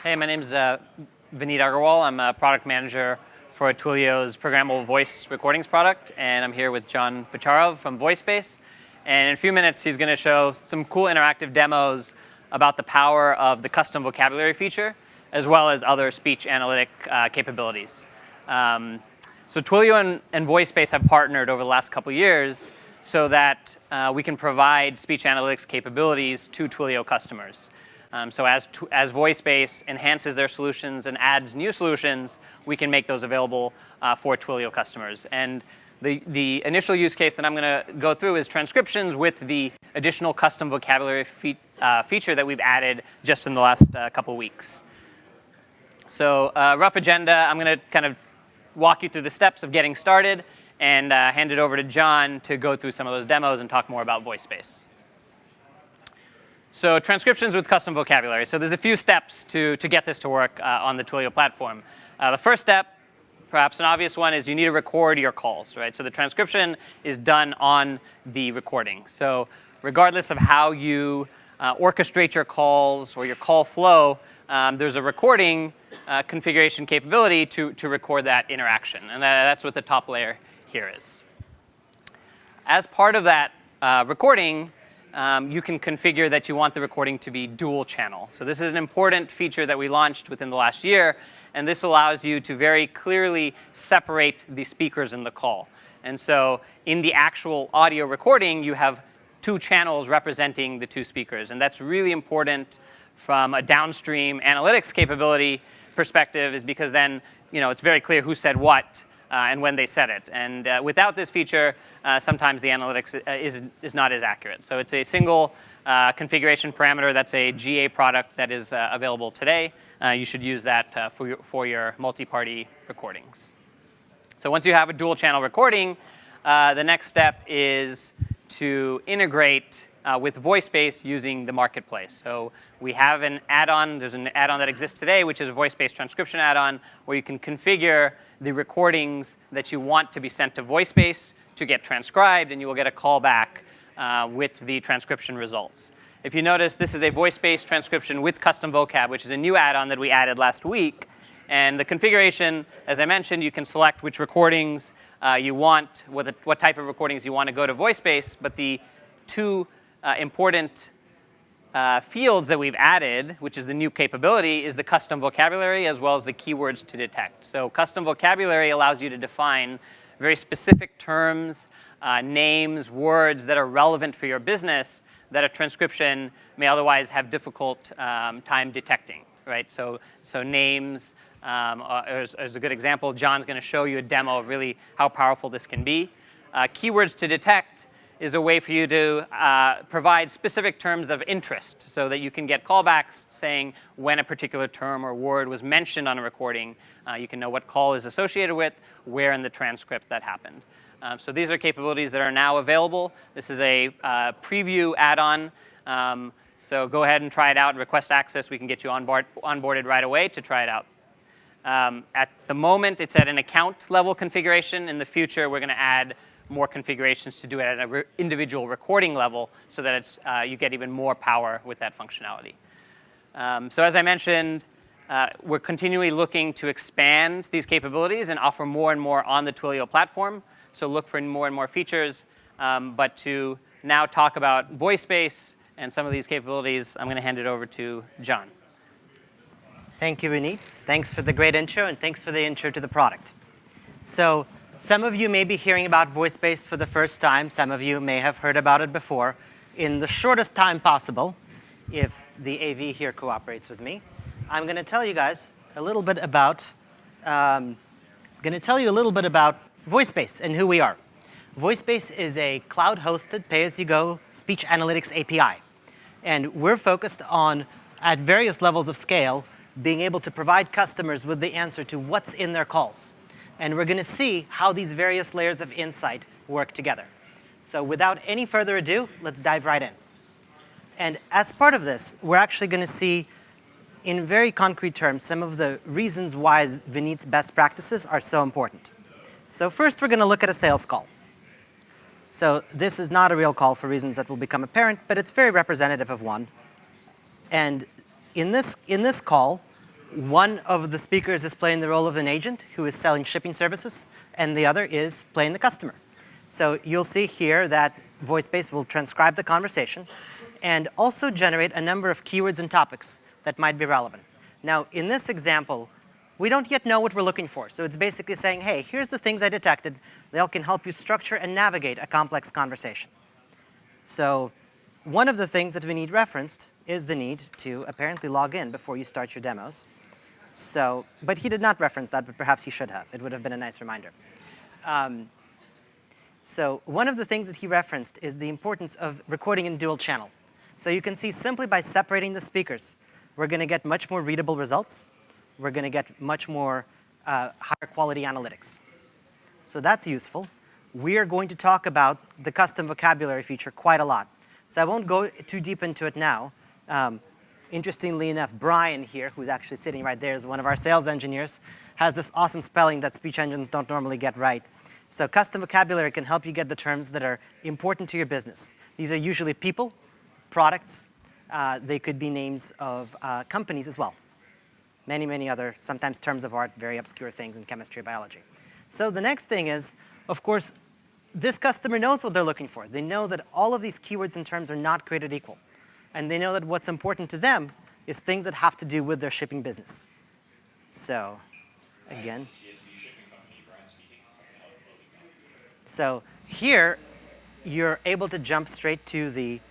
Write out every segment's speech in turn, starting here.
Hey, my name's Vineet Agarwal. I'm a product manager for Twilio's Programmable Voice recordings product, and I'm here with John Bacharov from VoiceBase. And in a few minutes, he's going to show some cool interactive demos about the power of the custom vocabulary feature, as well as other speech analytic capabilities. So Twilio and VoiceBase have partnered over the last couple years so that we can provide speech analytics capabilities to Twilio customers. So as VoiceBase enhances their solutions and adds new solutions, we can make those available for Twilio customers. And the initial use case that I'm going to go through is transcriptions with the additional custom vocabulary feature that we've added just in the last couple weeks. So rough agenda, I'm going to kind of walk you through the steps of getting started and hand it over to John to go through some of those demos and talk more about VoiceBase. So transcriptions with custom vocabulary. So there's a few steps to get this to work on the Twilio platform. The first step, perhaps an obvious one, is you need to record your calls, right? So the transcription is done on the recording. So regardless of how you orchestrate your calls or your call flow, there's a recording configuration capability to record that interaction. And that's what the top layer here is. As part of that recording, you can configure that you want the recording to be dual channel. So this is an important feature that we launched within the last year, and this allows you to very clearly separate the speakers in the call. And so in the actual audio recording, you have two channels representing the two speakers, and that's really important from a downstream analytics capability perspective, is because then it's very clear who said what and when they said it. And without this feature, sometimes the analytics is not as accurate. So it's a single configuration parameter. That's a GA product that is available today. You should use that for your multi-party recordings. So once you have a dual channel recording, the next step is to integrate with VoiceBase using the marketplace. So we have an add-on. There's an add-on that exists today, which is a VoiceBase transcription add-on, where you can configure the recordings that you want to be sent to VoiceBase to get transcribed, and you will get a callback with the transcription results. If you notice, this is a VoiceBase transcription with custom vocab, which is a new add-on that we added last week. And the configuration, as I mentioned, you can select which recordings you want, what type of recordings you want to go to VoiceBase. But the two important fields that we've added, which is the new capability, is the custom vocabulary as well as the keywords to detect. So custom vocabulary allows you to define very specific terms, names, words that are relevant for your business that a transcription may otherwise have difficult time detecting, right? So names is a good example. John's going to show you a demo of really how powerful this can be. Keywords to detect is a way for you to provide specific terms of interest so that you can get callbacks saying when a particular term or word was mentioned on a recording. You can know what call is associated with, where in the transcript that happened. So these are capabilities that are now available. This is a preview add-on. So go ahead and try it out. Request access. We can get you onboarded right away to try it out. At the moment, it's at an account level configuration. In the future, we're going to add more configurations to do it at an individual recording level so that you get even more power with that functionality. So as I mentioned, we're continually looking to expand these capabilities and offer more and more on the Twilio platform. So look for more and more features. But to now talk about VoiceBase and some of these capabilities, I'm going to hand it over to John. Thank you, Vineet. Thanks for the great intro, and thanks for the intro to the product. So some of you may be hearing about VoiceBase for the first time. Some of you may have heard about it before. In the shortest time possible, if the AV here cooperates with me, I'm going to tell you guys a little bit about VoiceBase and who we are. VoiceBase is a cloud-hosted, pay-as-you-go speech analytics API. And we're focused on, at various levels of scale, being able to provide customers with the answer to what's in their calls. And we're going to see how these various layers of insight work together. So without any further ado, let's dive right in. And as part of this, we're actually going to see, in very concrete terms, some of the reasons why Vineet's best practices are so important. So first, we're going to look at a sales call. So this is not a real call for reasons that will become apparent, but it's very representative of one. And in this call, One of the speakers is playing the role of an agent who is selling shipping services, and the other is playing the customer. So you'll see here that VoiceBase will transcribe the conversation and also generate a number of keywords and topics that might be relevant. Now, in this example, we don't yet know what we're looking for. So it's basically saying, hey, here's the things I detected that can help you structure and navigate a complex conversation. So one of the things that we need referenced is the need to apparently log in before you start your demos. So, but he did not reference that, but perhaps he should have. It would have been a nice reminder. So one of the things that he referenced is the importance of recording in dual channel. So you can see simply by separating the speakers, we're going to get much more readable results. We're going to get much more higher quality analytics. So that's useful. We are going to talk about the custom vocabulary feature quite a lot. So I won't go too deep into it now. Interestingly enough, Brian here, who's actually sitting right there, is one of our sales engineers, has this awesome spelling that speech engines don't normally get right. So custom vocabulary can help you get the terms that are important to your business. These are usually people, products. They could be names of companies as well. Many, many other, sometimes terms of art, very obscure things in chemistry or biology. So the next thing is, of course, this customer knows what they're looking for. They know that all of these keywords and terms are not created equal. And they know that what's important to them is things that have to do with their shipping business. So, again. So here, you're able to jump straight to the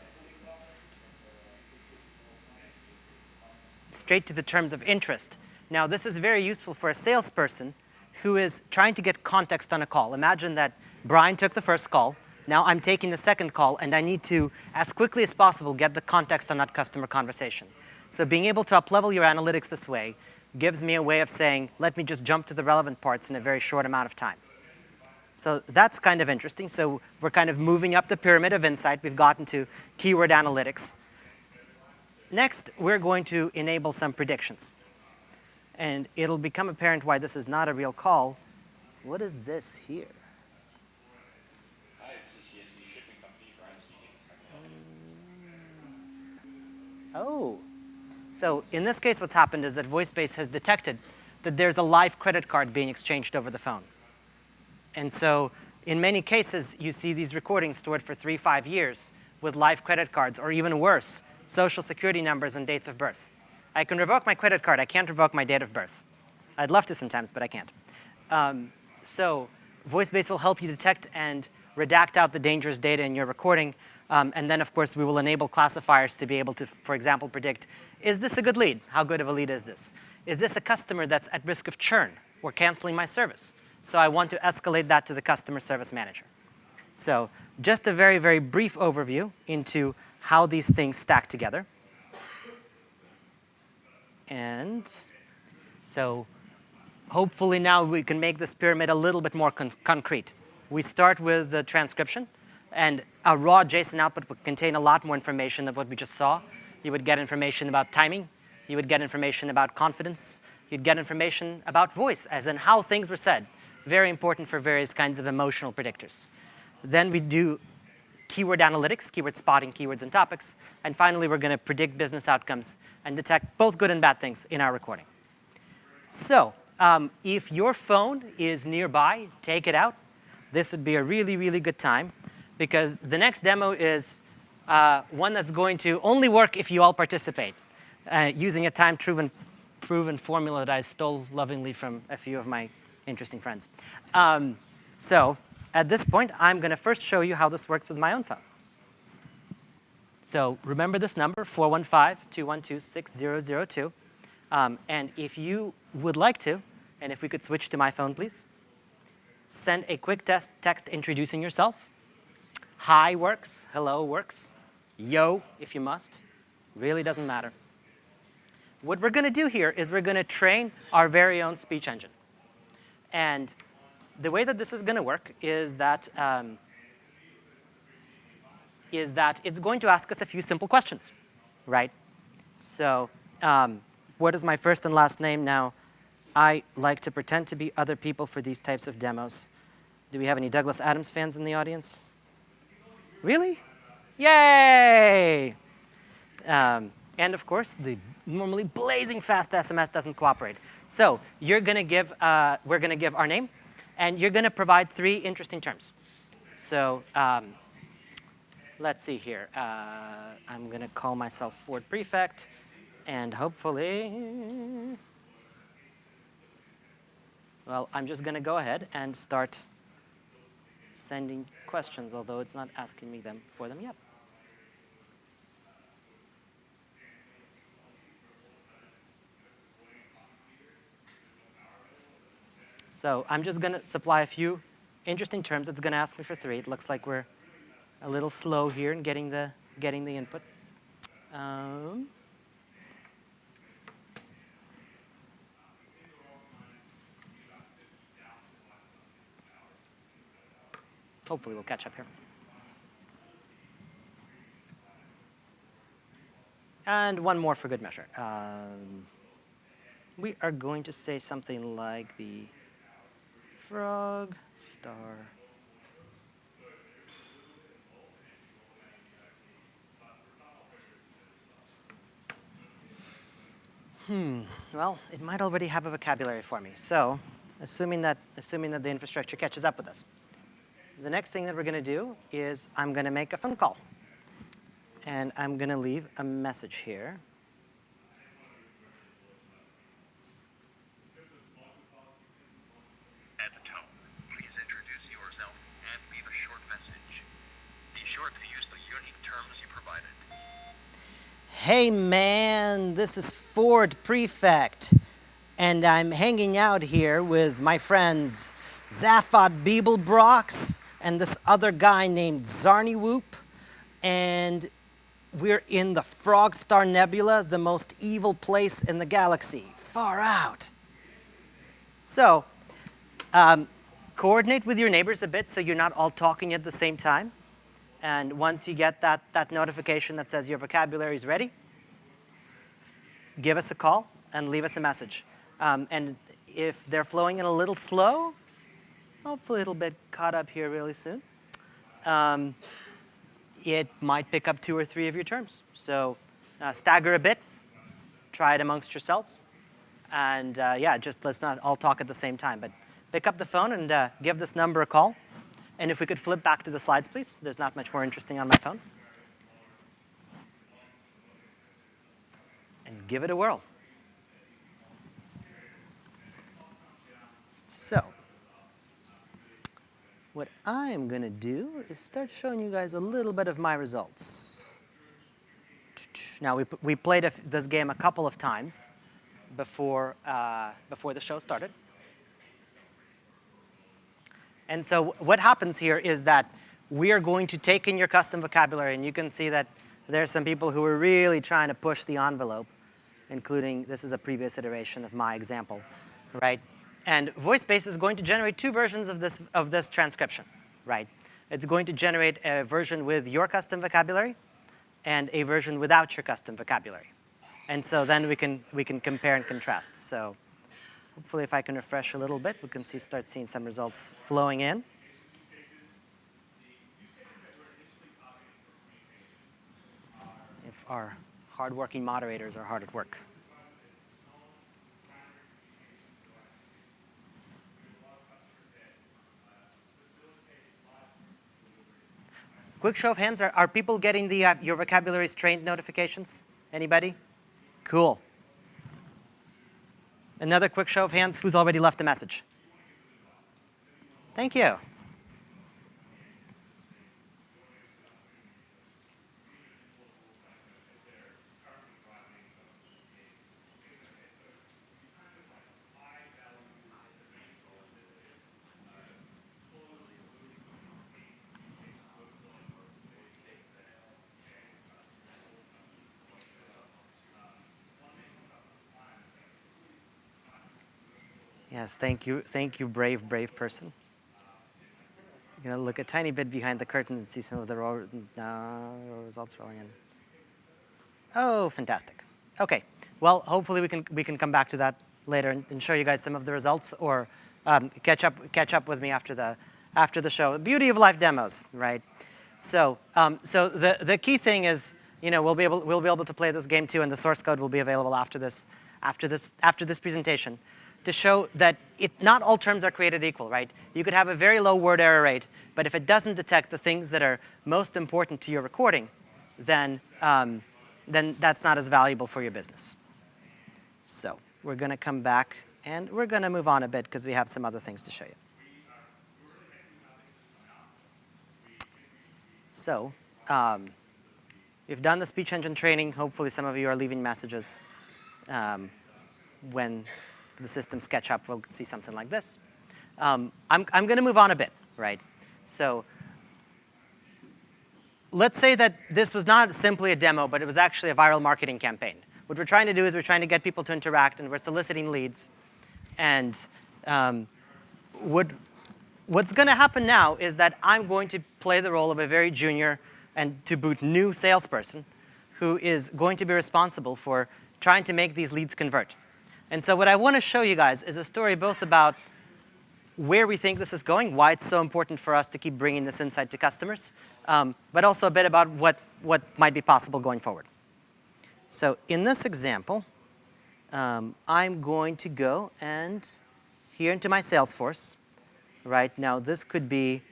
terms of interest. Now, this is very useful for a salesperson who is trying to get context on a call. Imagine that Brian took the first call. Now I'm taking the second call, and I need to, as quickly as possible, get the context on that customer conversation. So being able to up-level your analytics this way gives me a way of saying, let me just jump to the relevant parts in a very short amount of time. So that's kind of interesting. So we're kind of moving up the pyramid of insight. We've gotten to keyword analytics. Next, we're going to enable some predictions. And it'll become apparent why this is not a real call. What is this here? Oh. So in this case, what's happened is that VoiceBase has detected that there's a live credit card being exchanged over the phone. And so in many cases, you see these recordings stored for 3-5 years with live credit cards, or even worse, social security numbers and dates of birth. I can revoke my credit card. I can't revoke my date of birth. I'd love to sometimes, but I can't. So VoiceBase will help you detect and redact out the dangerous data in your recording. And then, of course, we will enable classifiers to be able to, for example, predict, is this a good lead? How good of a lead is this? Is this a customer that's at risk of churn or canceling my service? So I want to escalate that to the customer service manager. So just a very, very brief overview into how these things stack together. And so hopefully now we can make this pyramid a little bit more concrete. We start with the transcription. And a raw JSON output would contain a lot more information than what we just saw. You would get information about timing. You would get information about confidence. You'd get information about voice, as in how things were said. Very important for various kinds of emotional predictors. Then we do keyword analytics, keyword spotting, keywords and topics. And finally, we're going to predict business outcomes and detect both good and bad things in our recording. So if your phone is nearby, take it out. This would be a really, really good time, because the next demo is one that's going to only work if you all participate, using a time-proven formula that I stole lovingly from a few of my interesting friends. So at this point, I'm going to first show you how this works with my own phone. So remember this number, 415-212-6002. And if you would like to, and if we could switch to my phone, please, send a quick text introducing yourself. Hi works, hello works, yo if you must, really doesn't matter. What we're going to do here is we're going to train our very own speech engine. And the way that this is going to work is that it's going to ask us a few simple questions, right? So what is my first and last name? Now, I like to pretend to be other people for these types of demos. Do we have any Douglas Adams fans in the audience? Really? Yay! And of course, the normally blazing fast SMS doesn't cooperate. So we're going to give our name, and you're going to provide 3 interesting terms. So let's see here. I'm going to call myself Ford Prefect, and hopefully, well, I'm just going to go ahead and start sending questions, although it's not asking me for them yet. So I'm just going to supply a few interesting terms. It's going to ask me for 3. It looks like we're a little slow here in getting the input. Hopefully we'll catch up here. And one more for good measure. We are going to say something like the frog star. Well, it might already have a vocabulary for me. So, assuming that the infrastructure catches up with us, the next thing that we're going to do is I'm going to make a phone call. And I'm going to leave a message here. At the tone, please introduce yourself and leave a short message. Be sure to use the unique terms you provided. Hey man, this is Ford Prefect, and I'm hanging out here with my friends Zaphod Beeblebrox and this other guy named Zarnywhoop, and we're in the Frog Star Nebula, the most evil place in the galaxy, far out. So, coordinate with your neighbors a bit so you're not all talking at the same time. And once you get that notification that says your vocabulary is ready, give us a call and leave us a message. And if they're flowing in a little slow, hopefully it'll be caught up here really soon. It might pick up 2 or 3 of your terms. So stagger a bit, try it amongst yourselves. And yeah, just let's not all talk at the same time. But pick up the phone and give this number a call. And if we could flip back to the slides, please. There's not much more interesting on my phone. And give it a whirl. So, what I am going to do is start showing you guys a little bit of my results. Now, we played this game a couple of times before the show started. And so what happens here is that we are going to take in your custom vocabulary, and you can see that there's some people who are really trying to push the envelope, including, this is a previous iteration of my example, right? And VoiceBase is going to generate 2 versions of this transcription, right? It's going to generate a version with your custom vocabulary and a version without your custom vocabulary. And so then we can compare and contrast. So hopefully if I can refresh a little bit, we can start seeing some results flowing in. If our hardworking moderators are hard at work. Quick show of hands, are people getting your vocabularies trained notifications? Anybody? Cool. Another quick show of hands, who's already left a message? Thank you. Yes, thank you, brave person. You're gonna look a tiny bit behind the curtains and see some of the raw results rolling in. Oh, fantastic. Okay, well, hopefully we can come back to that later and show you guys some of the results, or catch up with me after the show. The beauty of live demos, right? So the key thing is we'll be able to play this game too, and the source code will be available after this presentation, to show that not all terms are created equal, right? You could have a very low word error rate, but if it doesn't detect the things that are most important to your recording, then that's not as valuable for your business. So we're going to come back, and we're going to move on a bit because we have some other things to show you. So we've done the speech engine training. Hopefully some of you are leaving messages. When the systems catch up, we'll see something like this. I'm going to move on a bit, right? So let's say that this was not simply a demo, but it was actually a viral marketing campaign. What we're trying to do is we're trying to get people to interact, and we're soliciting leads. And what's going to happen now is that I'm going to play the role of a very junior and to boot new salesperson who is going to be responsible for trying to make these leads convert. And so what I want to show you guys is a story both about where we think this is going, why it's so important for us to keep bringing this insight to customers, but also a bit about what might be possible going forward. So in this example, I'm going to go and here into my Salesforce. Right now, this could be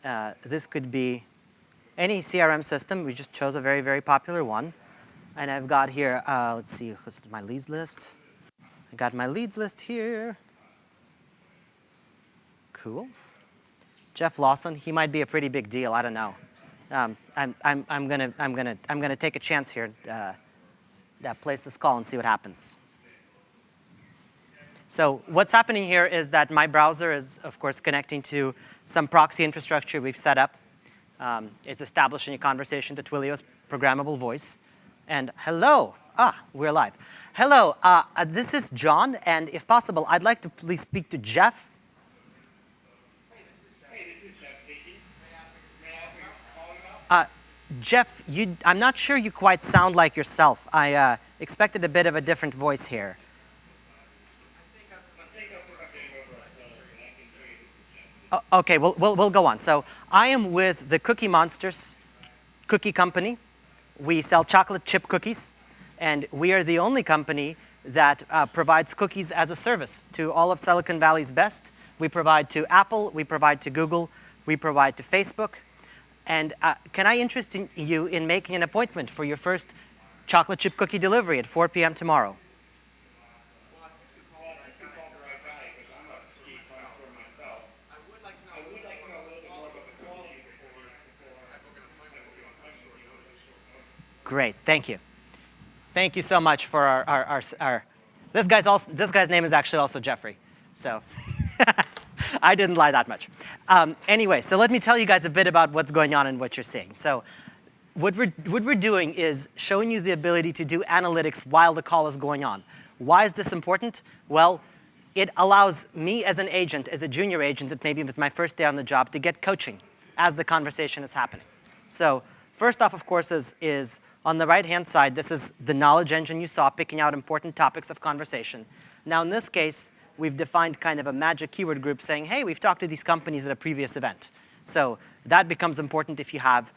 any CRM system. We just chose a very, very popular one. And I've got here, let's see, what's my leads list? I got my leads list here. Cool. Jeff Lawson, he might be a pretty big deal. I don't know. I'm gonna take a chance here. Place this call and see what happens. So what's happening here is that my browser is, of course, connecting to some proxy infrastructure we've set up. It's establishing a conversation to Twilio's Programmable Voice. And hello. We're live. Hello. This is John, and if possible, I'd like to please speak to Jeff. Jeff, I'm not sure you quite sound like yourself. I expected a bit of a different voice here. Okay, we'll go on. So I am with the Cookie Monsters cookie company. We sell chocolate chip cookies, and we are the only company that provides cookies as a service to all of Silicon Valley's best. We provide to Apple, we provide to Google, we provide to Facebook. And can I interest you in making an appointment for your first chocolate chip cookie delivery at 4 p.m. tomorrow? Great, thank you. Thank you so much for our this guy's name is actually also Jeffrey, so I didn't lie that much. Anyway, so let me tell you guys a bit about what's going on and what you're seeing. So what we're doing is showing you the ability to do analytics while the call is going on. Why is this important? Well, it allows me as an agent, as a junior agent that maybe was my first day on the job, to get coaching as the conversation is happening. So first off, of course, is on the right-hand side, this is the knowledge engine you saw picking out important topics of conversation. Now, in this case, we've defined kind of a magic keyword group saying, hey, we've talked to these companies at a previous event. So that becomes important if you have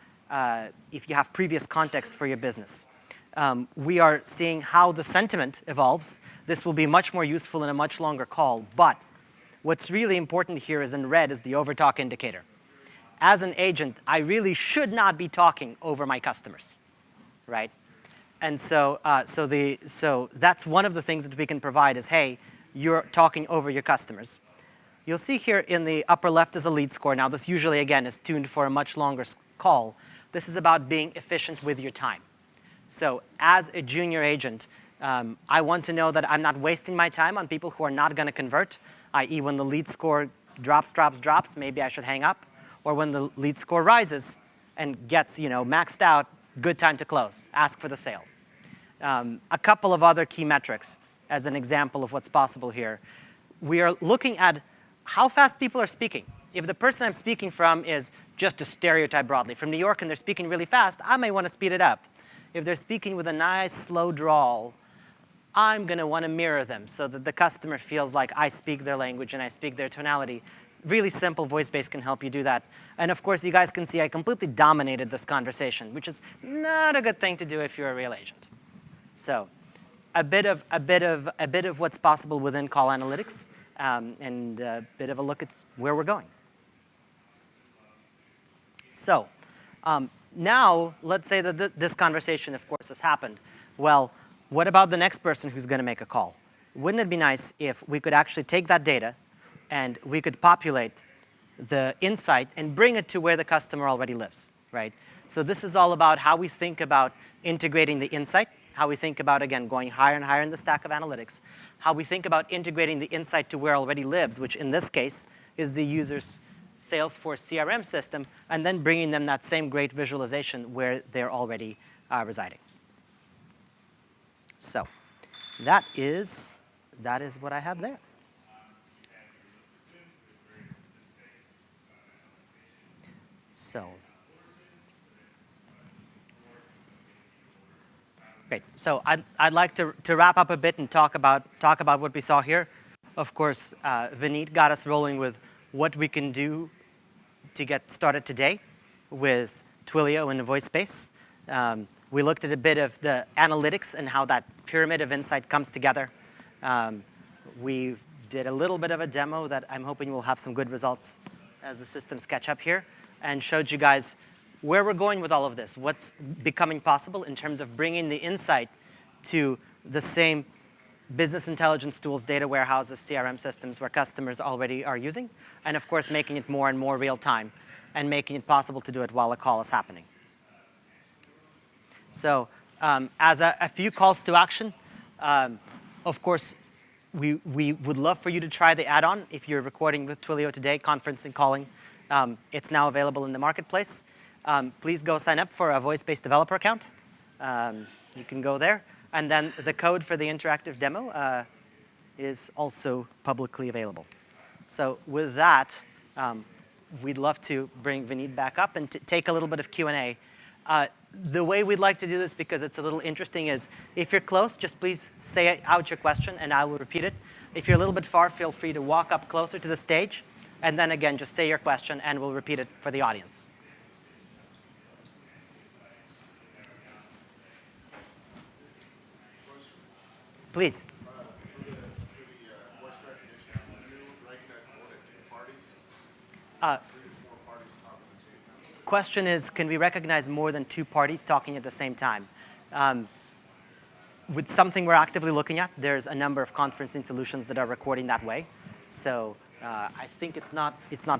previous context for your business. We are seeing how the sentiment evolves. This will be much more useful in a much longer call. But what's really important here is in red is the overtalk indicator. As an agent, I really should not be talking over my customers, right? And so, so that's one of the things that we can provide is, hey, you're talking over your customers. You'll see here in the upper left is a lead score. Now, this usually, again, is tuned for a much longer call. This is about being efficient with your time. So as a junior agent, I want to know that I'm not wasting my time on people who are not going to convert, i.e. when the lead score drops, maybe I should hang up. Or when the lead score rises and gets maxed out, good time to close, ask for the sale. A couple of other key metrics as an example of what's possible here. We are looking at how fast people are speaking. If the person I'm speaking from is just a stereotype broadly from New York and they're speaking really fast, I may want to speed it up. If they're speaking with a nice slow drawl, I'm going to want to mirror them so that the customer feels like I speak their language and I speak their tonality. Really simple VoiceBase can help you do that. And of course, you guys can see I completely dominated this conversation, which is not a good thing to do if you're a real agent. So a bit of what's possible within call analytics, and a bit of a look at where we're going. So now, let's say that this conversation, of course, has happened. Well, what about the next person who's going to make a call? Wouldn't it be nice if we could actually take that data and we could populate the insight and bring it to where the customer already lives, right? So this is all about how we think about integrating the insight, how we think about, again, going higher and higher in the stack of analytics, how we think about integrating the insight to where already lives, which in this case is the user's Salesforce CRM system, and then bringing them that same great visualization where they're already residing. So that is what I have there. So great. So I'd like to wrap up a bit and talk about what we saw here. Of course, Vineet got us rolling with what we can do to get started today with Twilio and VoiceBase. We looked at a bit of the analytics and how that pyramid of insight comes together. We did a little bit of a demo that I'm hoping will have some good results as the systems catch up here, and showed you guys where we're going with all of this, what's becoming possible in terms of bringing the insight to the same business intelligence tools, data warehouses, CRM systems where customers already are using, and of course making it more and more real time and making it possible to do it while a call is happening. So as a few calls to action, of course, we would love for you to try the add-on if you're recording with Twilio today, conferencing, calling. It's now available in the marketplace. Please go sign up for a VoiceBase developer account. You can go there. And then the code for the interactive demo is also publicly available. So with that, we'd love to bring Vineet back up and take a little bit of Q&A. The way we'd like to do this, because it's a little interesting, is if you're close, just please say out your question, and I will repeat it. If you're a little bit far, feel free to walk up closer to the stage, and then again, just say your question, and we'll repeat it for the audience. Please. For the voice recognition, do you recognize more than two parties? 3 to 4 parties talking at the same time? Question is, can we recognize more than two parties talking at the same time? With something we're actively looking at, there's a number of conferencing solutions that are recording that way. So I think it's not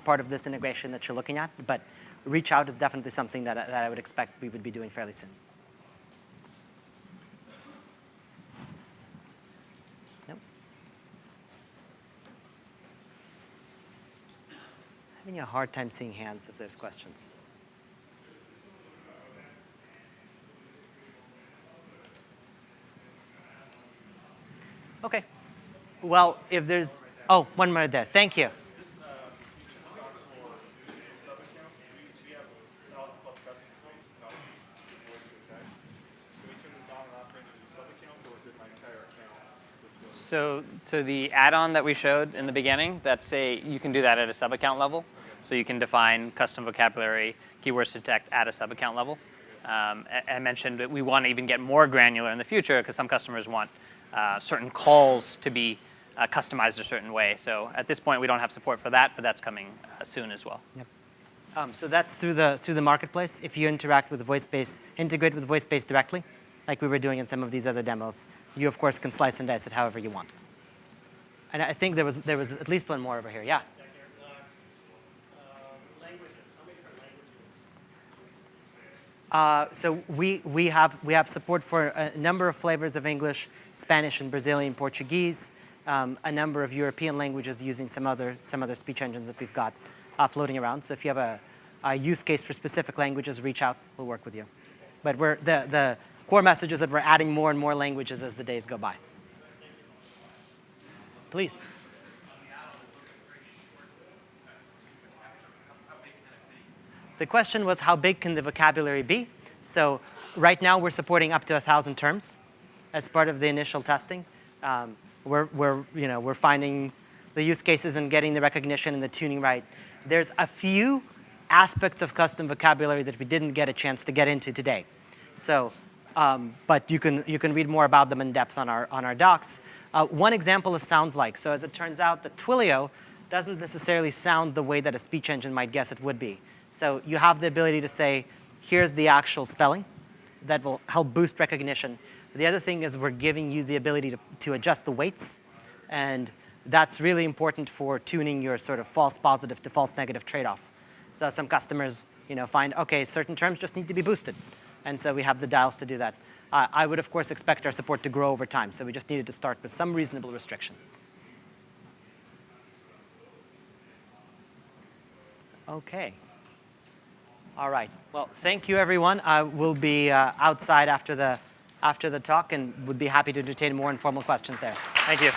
part of this integration that you're looking at, but reach out is definitely something that I would expect we would be doing fairly soon. Having a hard time seeing hands if there's questions. Okay. Well, if there's, oh, one more there. Thank you. So the add-on that we showed in the beginning, you can do that at a sub-account level. So you can define custom vocabulary, keywords to detect at a sub-account level. I mentioned that we want to even get more granular in the future because some customers want certain calls to be customized a certain way. So at this point, we don't have support for that, but that's coming soon as well. Yep. So that's through the marketplace. If you interact with VoiceBase, integrate with VoiceBase directly, like we were doing in some of these other demos, you of course can slice and dice it however you want. And I think there was at least one more over here. Yeah. Languages. How many different languages? So we have support for a number of flavors of English, Spanish and Brazilian Portuguese, a number of European languages using some other speech engines that we've got floating around. So if you have a use case for specific languages, reach out. We'll work with you. But the core message is that we're adding more and more languages as the days go by. Please. The question was, how big can the vocabulary be? So right now, we're supporting up to 1,000 terms. as part of the initial testing. We're finding the use cases and getting the recognition and the tuning right. There's a few aspects of custom vocabulary that we didn't get a chance to get into today. So, but you can read more about them in depth on our docs. One example is sounds like. So as it turns out, the Twilio doesn't necessarily sound the way that a speech engine might guess it would be. So you have the ability to say, here's the actual spelling that will help boost recognition. The other thing is we're giving you the ability to adjust the weights. And that's really important for tuning your sort of false positive to false negative trade-off. So some customers find, OK, certain terms just need to be boosted. And so we have the dials to do that. I would, of course, expect our support to grow over time. So we just needed to start with some reasonable restriction. OK. All right. Well, thank you, everyone. I will be outside after the talk and would be happy to entertain more informal questions there. Thank you.